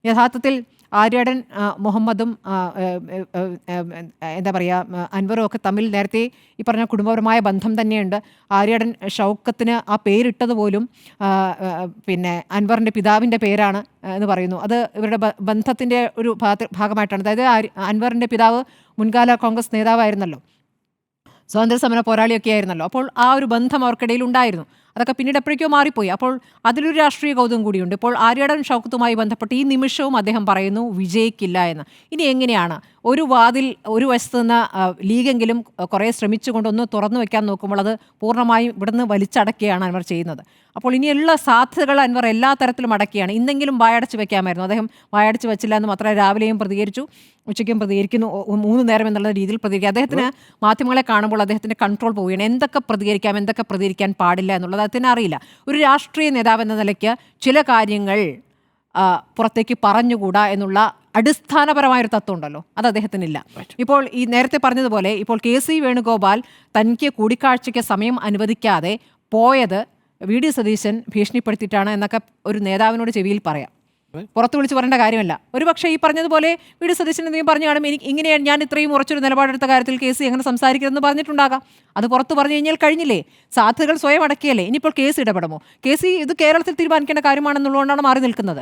യഥാർത്ഥത്തിൽ ആര്യാടൻ മുഹമ്മദും എന്താ പറയുക അൻവറും ഒക്കെ തമ്മിൽ നേരത്തെ ഈ പറഞ്ഞ കുടുംബപരമായ ബന്ധം തന്നെയുണ്ട്. ആര്യാടൻ ഷൗക്കത്തിന് ആ പേരിട്ടത് പോലും പിന്നെ അൻവറിൻ്റെ പിതാവിൻ്റെ പേരാണ് എന്ന് പറയുന്നു. അത് ഇവരുടെ ബന്ധത്തിൻ്റെ ഒരു ഭാഗമായിട്ടാണ്. അതായത് അൻവറിൻ്റെ പിതാവ് മുൻകാല കോൺഗ്രസ് നേതാവായിരുന്നല്ലോ, സ്വാതന്ത്ര്യ സമര പോരാളിയൊക്കെ ആയിരുന്നല്ലോ. അപ്പോൾ ആ ഒരു ബന്ധം അവർക്കിടയിൽ ഉണ്ടായിരുന്നു. അതൊക്കെ പിന്നീട് എപ്പോഴേക്കോ മാറിപ്പോയി. അപ്പോൾ അതിലൊരു രാഷ്ട്രീയ കൗതുകം കൂടിയുണ്ട്. ഇപ്പോൾ ആര്യാടൻ ഷൗക്കത്തുമായി ബന്ധപ്പെട്ട് ഈ നിമിഷവും അദ്ദേഹം പറയുന്നു വിജയിക്കില്ല എന്ന്. ഇനി എങ്ങനെയാണ് ഒരു വാതിൽ ഒരു വശത്ത് നിന്ന് ലീഗെങ്കിലും കുറേ ശ്രമിച്ചുകൊണ്ടൊന്ന് തുറന്നു വെക്കാൻ നോക്കുമ്പോൾ അത് പൂർണ്ണമായും ഇവിടുന്ന് വലിച്ചടക്കുകയാണ് അൻവർ ചെയ്യുന്നത്. അപ്പോൾ ഇനിയുള്ള സാധ്യതകൾ അൻവർ എല്ലാ തരത്തിലും അടക്കുകയാണ്. ഇന്നെങ്കിലും വായടച്ച് വെക്കാമായിരുന്നു. അദ്ദേഹം വായടച്ച് വെച്ചില്ല എന്ന് മാത്രമേ രാവിലെയും പ്രതികരിച്ചു, ഉച്ചയ്ക്കും പ്രതികരിക്കുന്നു, 3 നേരം എന്നുള്ള രീതിയിൽ പ്രതികരിക്കുക. അദ്ദേഹത്തിന് മാധ്യമങ്ങളെ കാണുമ്പോൾ അദ്ദേഹത്തിൻ്റെ കൺട്രോൾ പോവുകയാണ്. എന്തൊക്കെ പ്രതികരിക്കാം, എന്തൊക്കെ പ്രതികരിക്കാൻ പാടില്ല എന്നുള്ളത് അദ്ദേഹത്തിന് അറിയില്ല. ഒരു രാഷ്ട്രീയ നേതാവ് എന്ന നിലയ്ക്ക് ചില കാര്യങ്ങൾ പുറത്തേക്ക് പറഞ്ഞുകൂടാ എന്നുള്ള അടിസ്ഥാനപരമായൊരു തത്വം ഉണ്ടല്ലോ, അത് അദ്ദേഹത്തിനില്ല. ഇപ്പോൾ ഈ നേരത്തെ പറഞ്ഞതുപോലെ ഇപ്പോൾ KC വേണുഗോപാൽ തനിക്ക് കൂടിക്കാഴ്ചയ്ക്ക് സമയം അനുവദിക്കാതെ പോയത് VD സതീശൻ ഭീഷണിപ്പെടുത്തിയിട്ടാണ് എന്നൊക്കെ ഒരു നേതാവിനോട് ചെവിയിൽ പറയാം. പുറത്ത് വിളിച്ച് പറയേണ്ട കാര്യമല്ല. ഒരു പക്ഷേ ഈ പറഞ്ഞതുപോലെ VD സതീശൻ എന്തെങ്കിലും പറഞ്ഞു കാണും, എനിക്ക് ഇങ്ങനെയാണ് ഞാൻ ഇത്രയും ഉറച്ചൊരു നിലപാടെടുത്ത കാര്യത്തിൽ KC എങ്ങനെ സംസാരിക്കരുതെന്ന് പറഞ്ഞിട്ടുണ്ടാകാം. അത് പുറത്ത് പറഞ്ഞു കഴിഞ്ഞാൽ കഴിഞ്ഞില്ലേ, സാധ്യതകൾ സ്വയം അടക്കിയല്ലേ. ഇനിയിപ്പോൾ KC ഇടപെടുമോ? KC ഇത് കേരളത്തിൽ തീരുമാനിക്കേണ്ട കാര്യമാണെന്നുള്ളതുകൊണ്ടാണ് മാറി നിൽക്കുന്നത്.